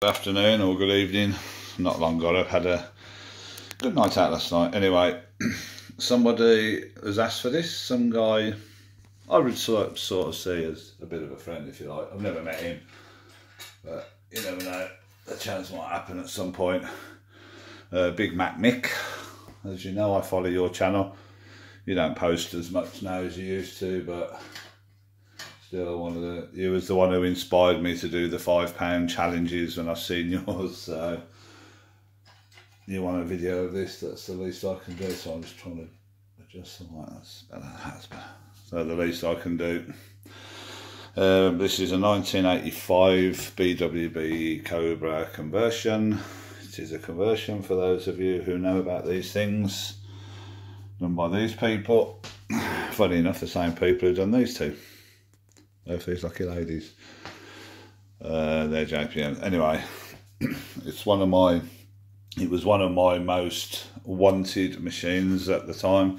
Good afternoon or good evening, not long ago. I've had a good night out last night. Anyway, somebody has asked for this, some guy I would sort of see as a bit of a friend, if you like. I've never met him, but you never know, the chance might happen at some point. Big Mac Mick, as you know, I follow your channel. You don't post as much now as you used to, but still you was the one who inspired me to do the £5 challenges when I seen yours. So you want a video of this, that's the least I can do. So I'm just trying to adjust something like that. That's better. So the least I can do. This is a 1985 BWB Cobra conversion. It is a conversion, for those of you who know about these things, done by these people. Funny enough, the same people who've done these two. Both these lucky ladies. They're JPM. Anyway, it was one of my most wanted machines at the time.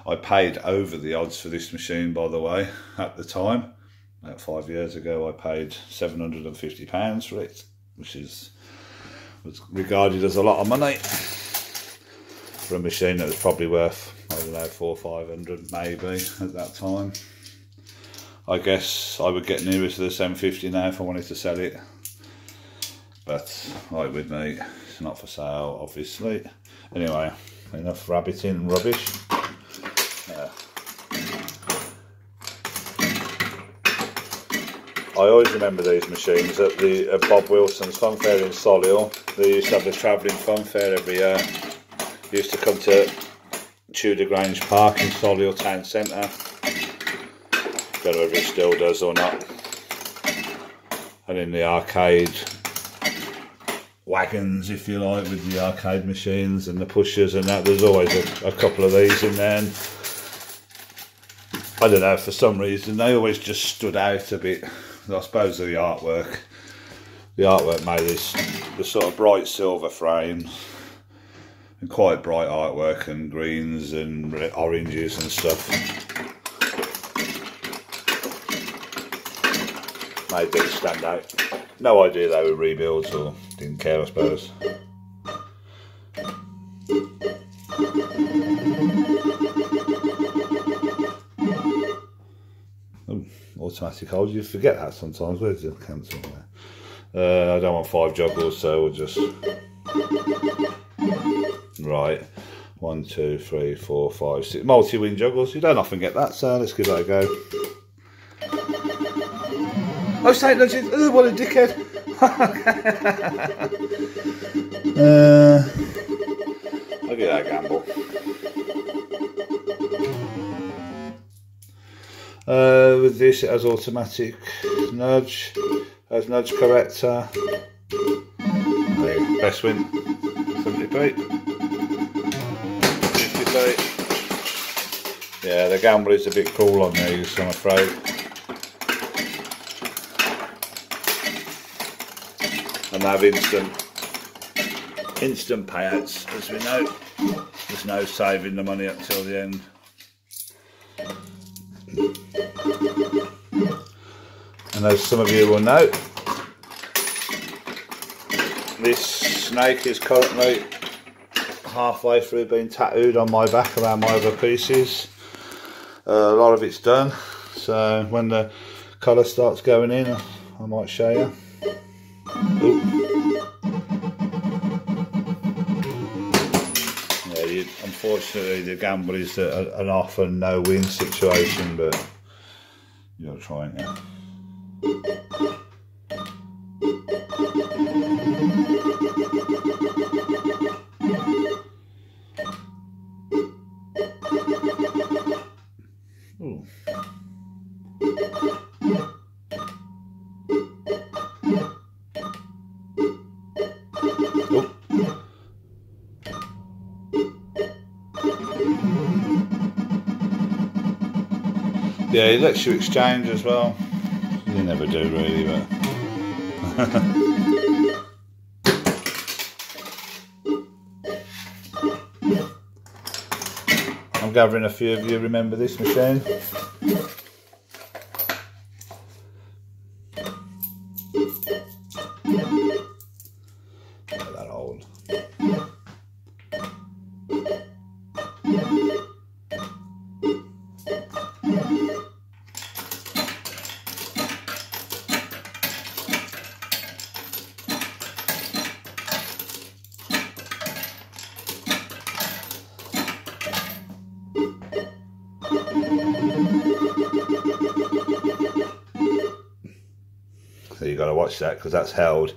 I paid over the odds for this machine, by the way, at the time. About 5 years ago, I paid £750 for it, which was regarded as a lot of money for a machine that was probably worth, I don't know, 400 or 500 maybe at that time. I guess I would get nearer to the 750 now if I wanted to sell it, but like with me, it's not for sale, obviously. Anyway, enough rabbiting and rubbish. I always remember these machines at the Bob Wilson's Fun Fair in Solihull. They used to have the travelling fun fair every year. They used to come to Tudor Grange Park in Solihull Town Centre. Don't know whether it still does or not. And in the arcade wagons, if you like, with the arcade machines and the pushers and that, there's always a couple of these in there. And I don't know, for some reason they always just stood out a bit. I suppose the artwork made this sort of bright silver frame and quite bright artwork and greens and oranges and stuff. Made these stand out. No idea they were rebuilds, or didn't care, I suppose. Oh, automatic hold, you forget that sometimes. Where's the cancel there? I don't want 5 joggles, so we'll just... Right, 1, 2, 3, 4, 5, 6 multi-wing joggles. You don't often get that, so let's give that a go. Oh, St. Nudges. Oh, what a dickhead. I'll give that a gamble. With this, it has automatic nudge, has nudge corrector. Best win, 70p, 50p. Yeah, the gamble is a bit cruel on these, I'm afraid. And they have instant payouts, as we know. There's no saving the money up till the end. And as some of you will know, this snake is currently halfway through being tattooed on my back around my other pieces. A lot of it's done, so when the colour starts going in, I might show you. Ooh. Yeah, unfortunately the gamble is an off and no win situation, but you'll try it now. Ooh. Yeah, he lets you exchange as well. You never do really, but I'm gathering a few of you remember this machine. watch that because that's held,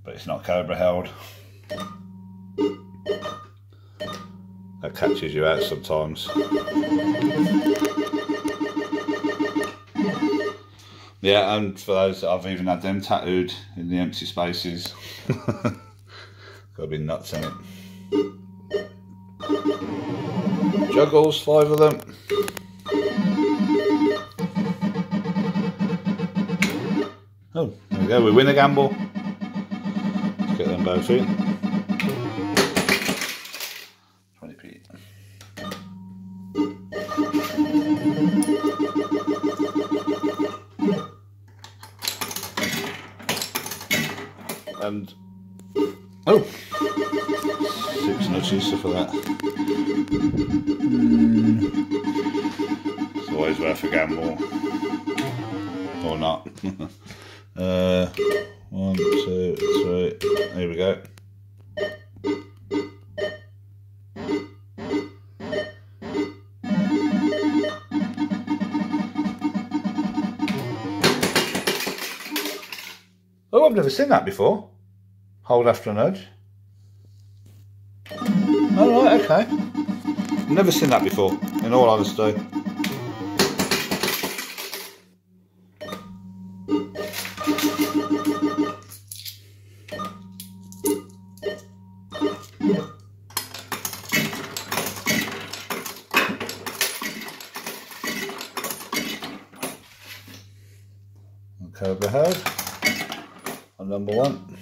but it's not Cobra held. That catches you out sometimes. Yeah, and for those that I've even had them tattooed in the empty spaces. Gotta be nuts in it. Juggles, 5 of them. Oh, there we go, we win a gamble. Let's get them both in. 20p. And, oh, 6 nudges for that. It's always worth a gamble. Or not. 1, 2, 3, here we go. Oh, I've never seen that before. Hold after a nudge. Oh, right, okay. I've never seen that before, in all honesty. Cobra held on number 1.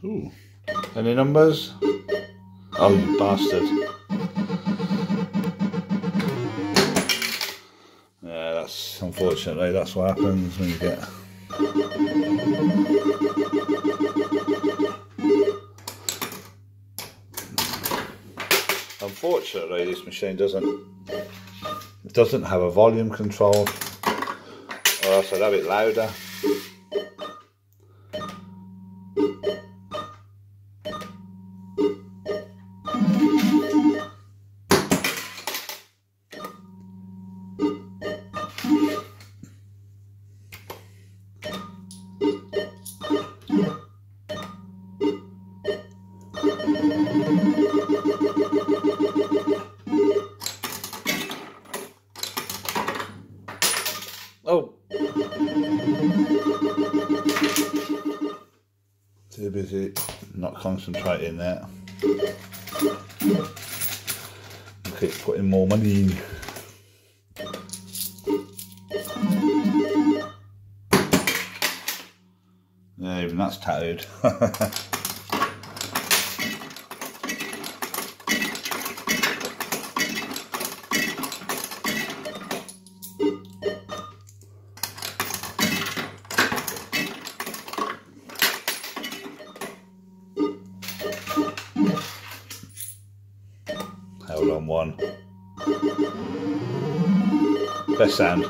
Ooh. Any numbers? Oh, you bastard. Yeah, that's unfortunately that's what happens when you get. Unfortunately, this machine doesn't have a volume control, or else I'd have it louder. Oh, too busy not concentrating there. I keep putting more money in. Yeah, even that's tattooed. Held on 1. Best sound.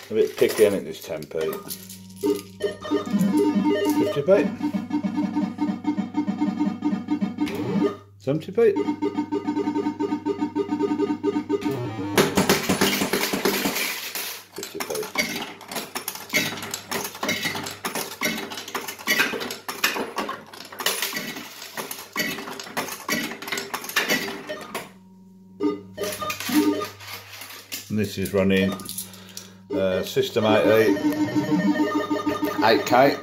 A bit picky, isn't it, this 10p? 50p? 70p? 50p. And this is running System 80 8K.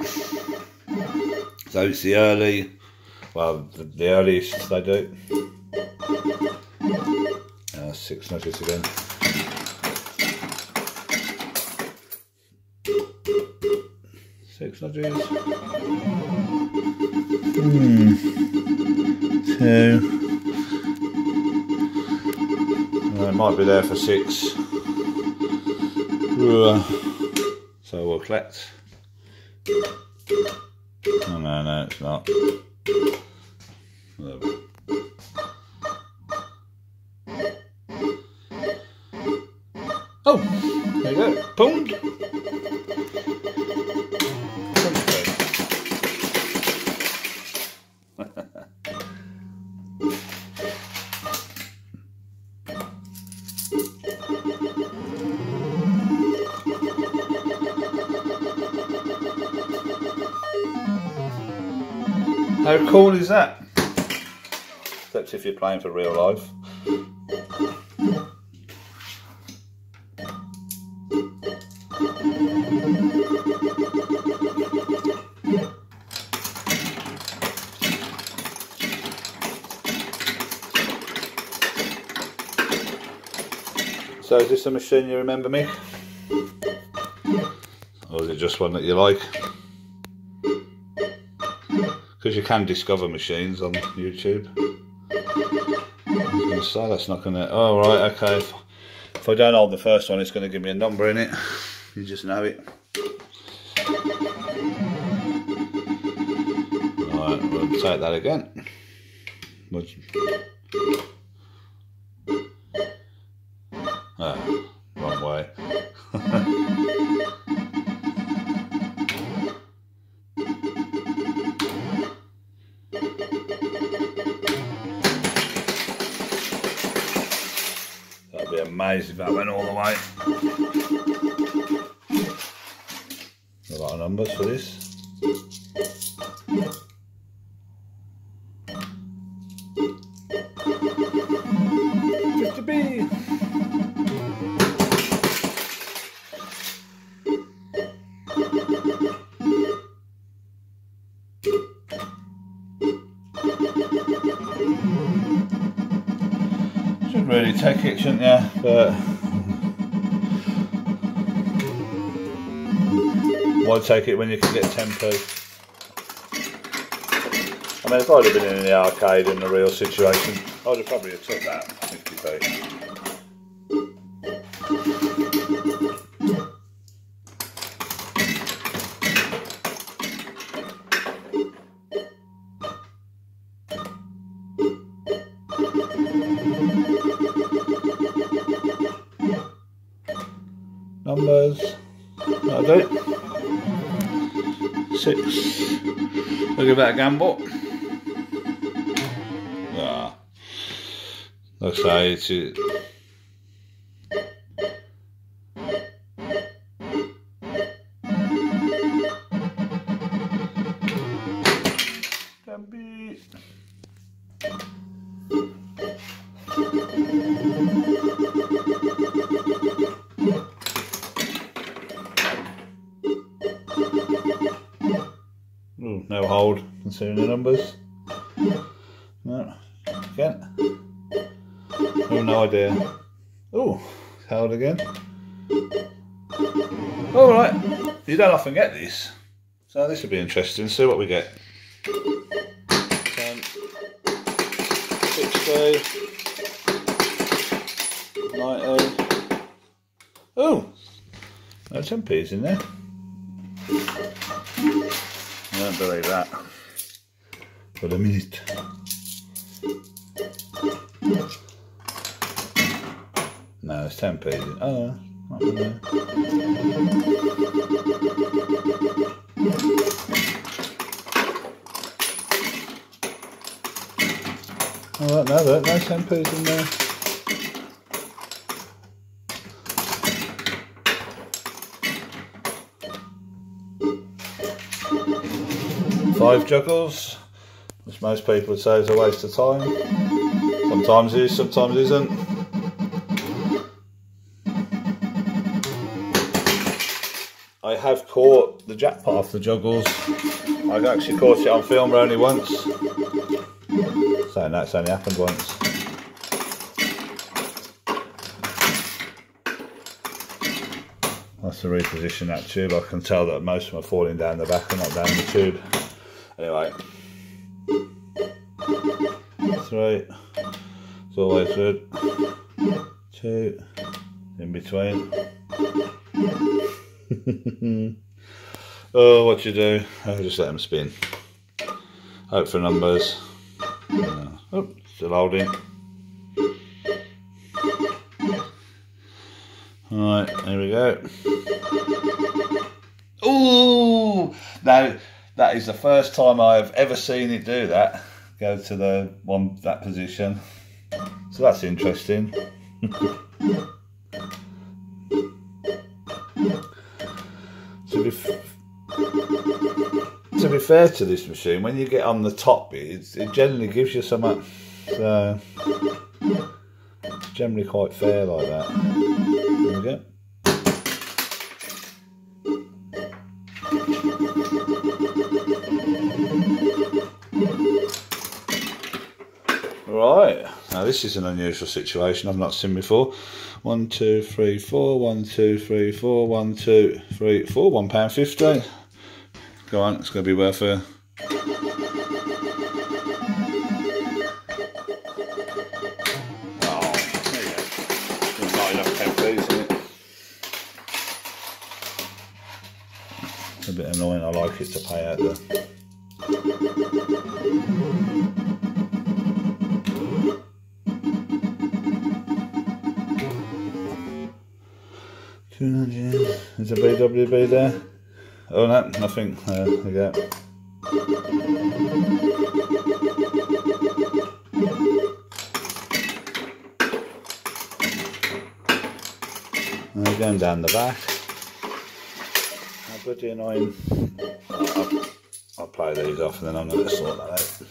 So it's the early, well, the earliest they do. 6 nudges again. Six nudges. 2. It might be there for 6. So we'll collect. Oh no, it's not. Oh, there you go. Boom. How cool is that? Except if you're playing for real life. So is this a machine you remember, Mick? Or is it just one that you like? Because you can discover machines on YouTube. I was going to say that's not going to... Oh right, okay. If I don't hold the first one, it's going to give me a number in it. You just know it. Alright, we'll take that again. Oh, wrong way. That'd be amazing if that went all the way. A lot of numbers for this. BWB. Should really take it, shouldn't you? But why take it when you can get 10p? I mean, if I'd have been in the arcade in the real situation, I'd have probably have took that 50p. Numbers, that'll do. 6. We'll give that a gamble. Ah, like I say, it's can be. Ooh, no hold, considering the numbers. No, again. Oh, no idea. Oh, held again. All right, you don't often get this, so this will be interesting. See what we get. 10, 60, 90. Oh, no 10p's in there. I don't believe that. For a minute. No, it's 10p. Oh, not in there. Oh, no 10p's in there. Five juggles, which most people would say is a waste of time. Sometimes is, sometimes isn't. I have caught the jackpot off the juggles. I've actually caught it on film only once. So that's only happened once. That's to reposition that tube. I can tell that most of them are falling down the back and not down the tube. Anyway, 3, it's always good. 2, in between. Oh, what you do? I'll just let them spin. Hope for numbers. Oh, still holding. Alright, here we go. Ooh! Now, that is the first time I've ever seen it do that. Go to that position. So that's interesting. To be fair to this machine, when you get on the top bit, it generally gives you something. So it's generally quite fair like that. There we go. Right, now this is an unusual situation I've not seen before. 1, 2, 3, 4, 1, 2, 3, 4, 1, 2, 3, 4, £1.50. Go on, it's going to be worth a... Oh, there you go. There's not enough 10p, isn't it? It's a bit annoying, I like it to pay out the... There's a BWB there. Oh no, nothing. There we go. And we're going down the back. How bloody annoying. I'll play these off and then I'm going to sort that out.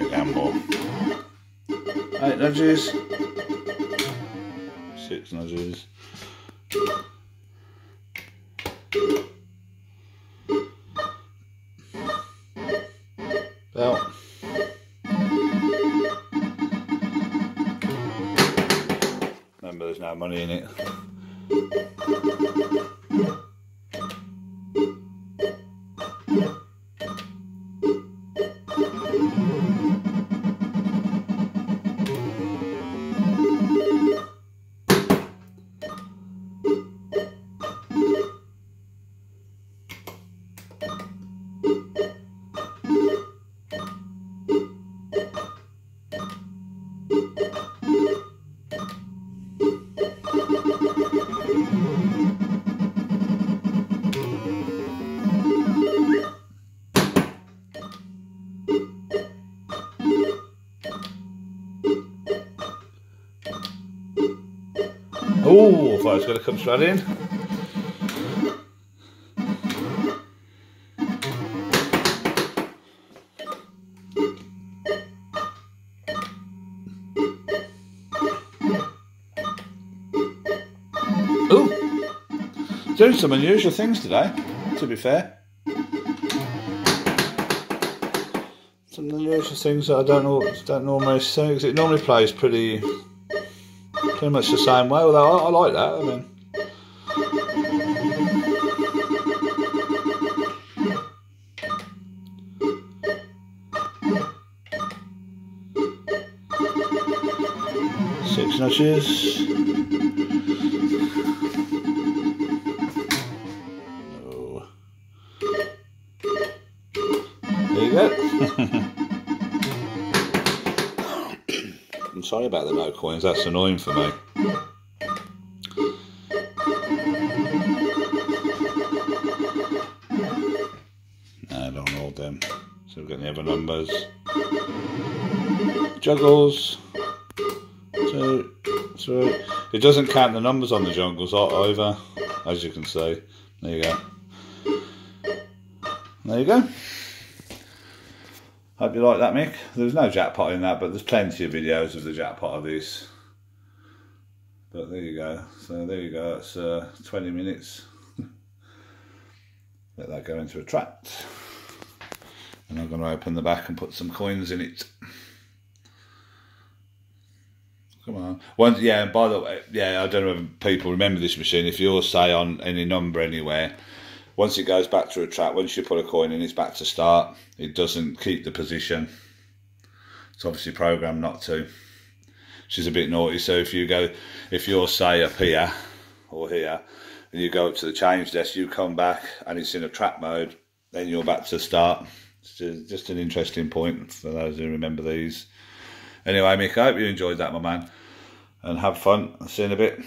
Gamble. 8 nudges, 6 nudges. Belt. Remember, there's no money in it. Oh, I thought it was going to come straight in. Oh, doing some unusual things today, to be fair. Some unusual things that I don't normally see, because it normally plays pretty much the same way, although I like that. I mean, six notches. Oh. There you go. I'm sorry about the no coins, that's annoying for me. No, I don't hold them. So we've got the other numbers. Juggles. 2, 3. It doesn't count the numbers on the juggles either, as you can see. There you go. There you go. Hope you like that, Mick. There's no jackpot in that, but there's plenty of videos of the jackpot of this. But there you go. So there you go. That's 20 minutes. Let that go into a tract. And I'm going to open the back and put some coins in it. Come on. Once, yeah, by the way, yeah, I don't know if people remember this machine. If you're, say, on any number anywhere, once it goes back to a track, once you put a coin in, it's back to start. It doesn't keep the position. It's obviously programmed not to. She's a bit naughty, so if you're, say, up here or here, and you go up to the change desk, you come back and it's in a track mode, then you're back to start. It's just an interesting point for those who remember these. Anyway, Mick, I hope you enjoyed that, my man, and have fun. I'll see you in a bit.